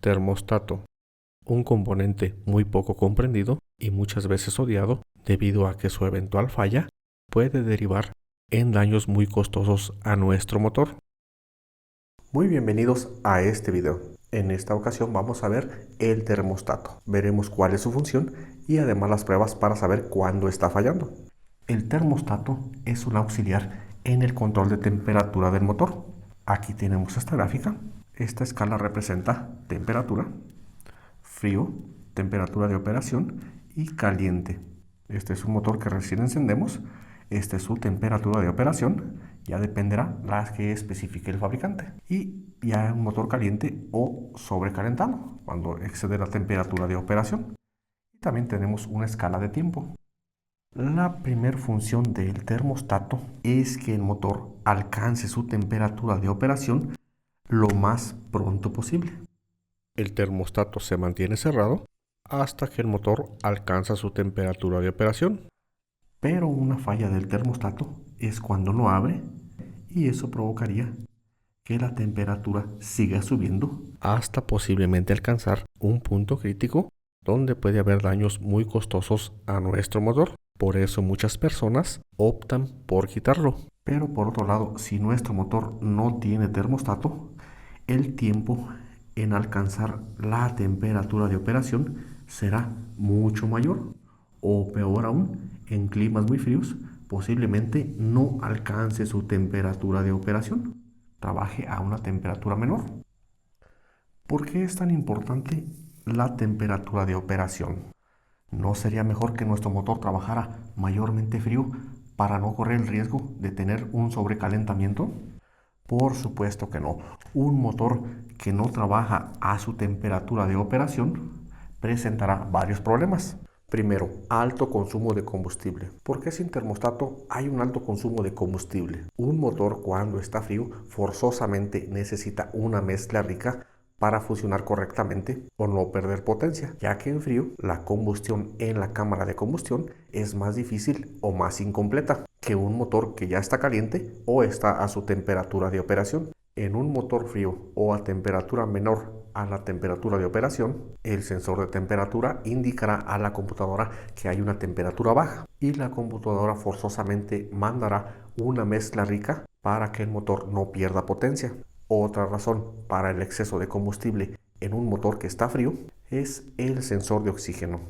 Termostato, un componente muy poco comprendido y muchas veces odiado debido a que su eventual falla puede derivar en daños muy costosos a nuestro motor. Muy bienvenidos a este video. En esta ocasión vamos a ver el termostato. Veremos cuál es su función y además las pruebas para saber cuándo está fallando. El termostato es un auxiliar en el control de temperatura del motor. Aquí tenemos esta gráfica. Esta escala representa temperatura, frío, temperatura de operación y caliente. Este es un motor que recién encendemos. Esta es su temperatura de operación. Ya dependerá la que especifique el fabricante. Y ya un motor caliente o sobrecalentado cuando excede la temperatura de operación. Y también tenemos una escala de tiempo. La primera función del termostato es que el motor alcance su temperatura de operación lo más pronto posible. El termostato se mantiene cerrado hasta que el motor alcanza su temperatura de operación. Pero una falla del termostato es cuando no abre y eso provocaría que la temperatura siga subiendo hasta posiblemente alcanzar un punto crítico donde puede haber daños muy costosos a nuestro motor. Por eso muchas personas optan por quitarlo. Pero por otro lado, si nuestro motor no tiene termostato, el tiempo en alcanzar la temperatura de operación será mucho mayor. O peor aún, en climas muy fríos, posiblemente no alcance su temperatura de operación. Trabaje a una temperatura menor. ¿Por qué es tan importante la temperatura de operación? ¿No sería mejor que nuestro motor trabajara mayormente frío para no correr el riesgo de tener un sobrecalentamiento? Por supuesto que no. Un motor que no trabaja a su temperatura de operación presentará varios problemas. Primero, alto consumo de combustible. ¿Por qué sin termostato hay un alto consumo de combustible? Un motor cuando está frío forzosamente necesita una mezcla rica para funcionar correctamente o no perder potencia, ya que en frío la combustión en la cámara de combustión es más difícil o más incompleta que un motor que ya está caliente o está a su temperatura de operación. En un motor frío o a temperatura menor a la temperatura de operación, el sensor de temperatura indicará a la computadora que hay una temperatura baja y la computadora forzosamente mandará una mezcla rica para que el motor no pierda potencia. Otra razón para el exceso de combustible en un motor que está frío es el sensor de oxígeno.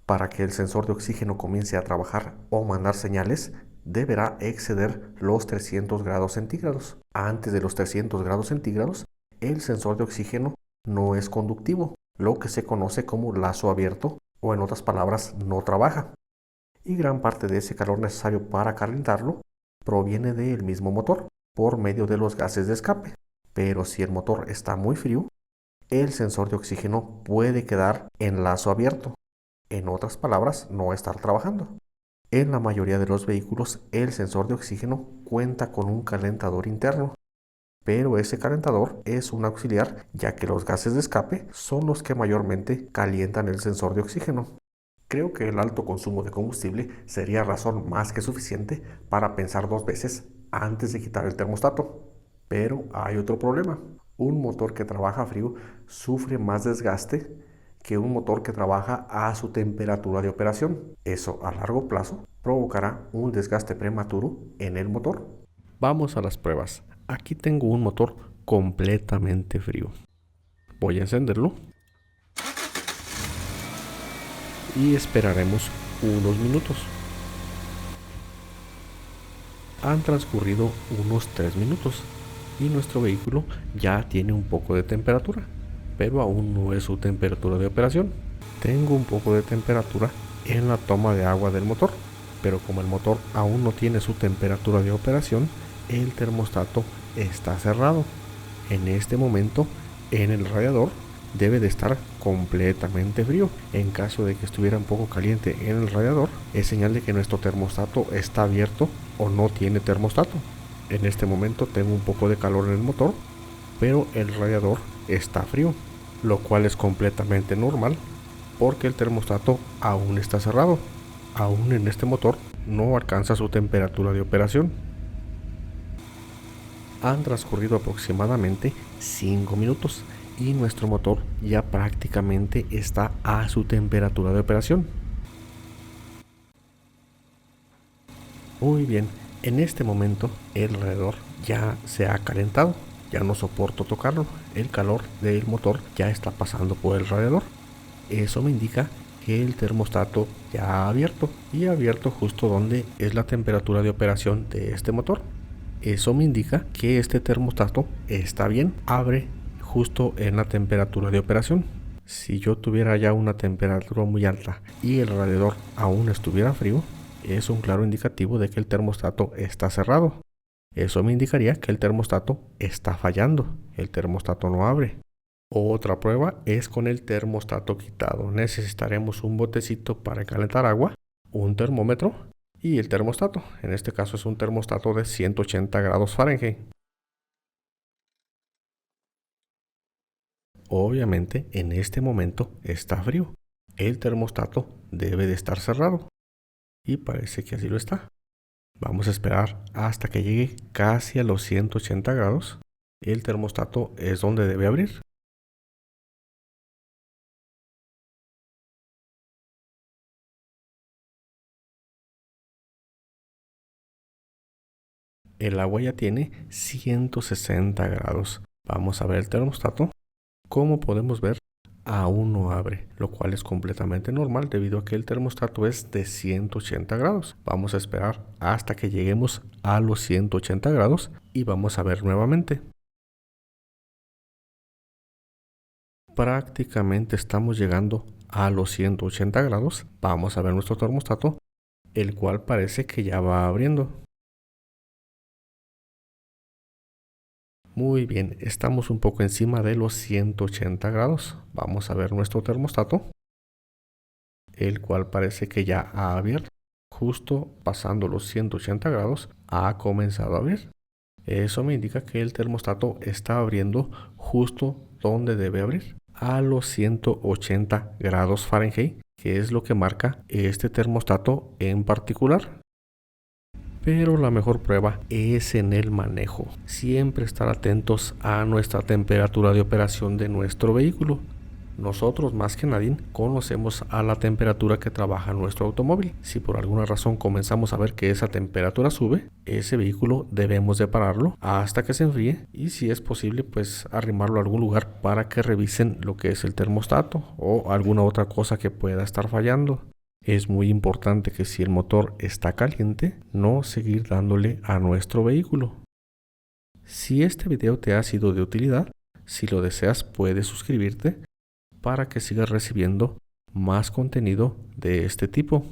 Para que el sensor de oxígeno comience a trabajar o mandar señales, deberá exceder los 300 grados centígrados. Antes de los 300 grados centígrados, el sensor de oxígeno no es conductivo, lo que se conoce como lazo abierto o en otras palabras no trabaja. Y gran parte de ese calor necesario para calentarlo proviene del mismo motor por medio de los gases de escape. Pero si el motor está muy frío, el sensor de oxígeno puede quedar en lazo abierto. En otras palabras, no estar trabajando. En la mayoría de los vehículos, el sensor de oxígeno cuenta con un calentador interno, pero ese calentador es un auxiliar ya que los gases de escape son los que mayormente calientan el sensor de oxígeno. Creo que el alto consumo de combustible sería razón más que suficiente para pensar dos veces antes de quitar el termostato. Pero hay otro problema. Un motor que trabaja frío sufre más desgaste que un motor que trabaja a su temperatura de operación. Eso a largo plazo provocará un desgaste prematuro en el motor. Vamos a las pruebas. Aquí tengo un motor completamente frío. Voy a encenderlo y esperaremos unos minutos. Han transcurrido unos 3 minutos y nuestro vehículo ya tiene un poco de temperatura, pero aún no es su temperatura de operación. Tengo un poco de temperatura en la toma de agua del motor, pero como el motor aún no tiene su temperatura de operación, el termostato está cerrado. En este momento, en el radiador debe de estar completamente frío. En caso de que estuviera un poco caliente en el radiador, es señal de que nuestro termostato está abierto o no tiene termostato. En este momento tengo un poco de calor en el motor, pero el radiador está frío, lo cual es completamente normal porque el termostato aún está cerrado. Aún en este motor no alcanza su temperatura de operación. Han transcurrido aproximadamente 5 minutos y nuestro motor ya prácticamente está a su temperatura de operación. Muy bien, en este momento el radiador ya se ha calentado, ya no soporto tocarlo, el calor del motor ya está pasando por el radiador. Eso me indica que el termostato ya ha abierto y ha abierto justo donde es la temperatura de operación de este motor. Eso me indica que este termostato está bien, abre justo en la temperatura de operación. Si yo tuviera ya una temperatura muy alta y el radiador aún estuviera frío, es un claro indicativo de que el termostato está cerrado. Eso me indicaría que el termostato está fallando, el termostato no abre. Otra prueba es con el termostato quitado. Necesitaremos un botecito para calentar agua, un termómetro y el termostato. En este caso es un termostato de 180 grados Fahrenheit. Obviamente en este momento está frío. El termostato debe de estar cerrado y parece que así lo está. Vamos a esperar hasta que llegue casi a los 180 grados. El termostato es donde debe abrir. El agua ya tiene 160 grados. Vamos a ver el termostato. Como podemos ver, aún no abre, lo cual es completamente normal debido a que el termostato es de 180 grados. Vamos a esperar hasta que lleguemos a los 180 grados y vamos a ver nuevamente. Prácticamente estamos llegando a los 180 grados. Vamos a ver nuestro termostato, el cual parece que ya va abriendo. Muy bien, estamos un poco encima de los 180 grados. Vamos a ver nuestro termostato, el cual parece que ya ha abierto. Justo pasando los 180 grados, ha comenzado a abrir. Eso me indica que el termostato está abriendo justo donde debe abrir, a los 180 grados Fahrenheit, que es lo que marca este termostato en particular. Pero la mejor prueba es en el manejo. Siempre estar atentos a nuestra temperatura de operación de nuestro vehículo. Nosotros más que nadie conocemos a la temperatura que trabaja nuestro automóvil. Si por alguna razón comenzamos a ver que esa temperatura sube, ese vehículo debemos de pararlo hasta que se enfríe y si es posible pues arrimarlo a algún lugar para que revisen lo que es el termostato o alguna otra cosa que pueda estar fallando. Es muy importante que si el motor está caliente, no seguir dándole a nuestro vehículo. Si este video te ha sido de utilidad, si lo deseas puedes suscribirte para que sigas recibiendo más contenido de este tipo.